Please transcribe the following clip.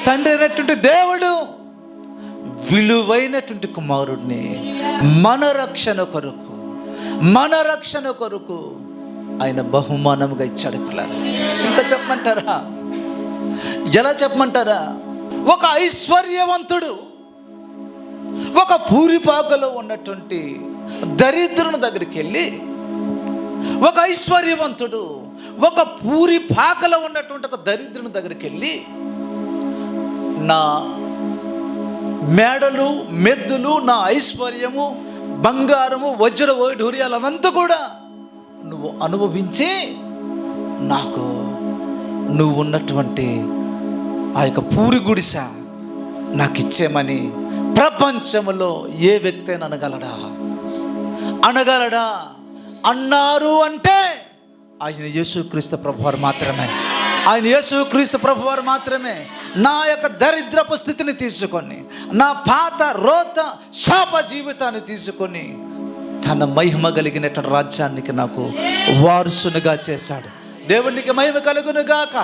తండ్రి అయినటువంటి దేవుడు విలువైనటువంటి కుమారుడిని మన రక్షణ కొరకు ఆయన బహుమానముగా ఇచ్చాడు. పిల్లలు ఇంకా చెప్పమంటారా? ఎలా చెప్పమంటారా? ఒక ఐశ్వర్యవంతుడు ఒక పూరిపాకలో ఉన్నటువంటి దరిద్రుని దగ్గరికి వెళ్ళి, ఒక ఐశ్వర్యవంతుడు ఒక పూరిపాకలో ఉన్నటువంటి ఒక దరిద్రుని దగ్గరికి వెళ్ళి, నా మేడలు మెద్దులు, నా ఐశ్వర్యము, బంగారము, వజ్ర వైఢూర్యాలు అవంతా కూడా నువ్వు అనుభవించి నాకు నువ్వు ఉన్నటువంటి ఆ యొక్క పూరి గుడిస నాకు ఇచ్చేమని ప్రపంచంలో ఏ వ్యక్తి అయినా అనగలడా? అన్నారు అంటే ఆయన యేసుక్రీస్తు ప్రభువారు మాత్రమే. నా యొక్క దరిద్రపు స్థితిని తీసుకొని, నా పాత రోత శాప జీవితాన్ని తీసుకొని తన మహిమ కలిగినటువంటి రాజ్యానికి నాకు వారసునిగా చేశాడు. దేవునికి మహిమ కలుగును గాక.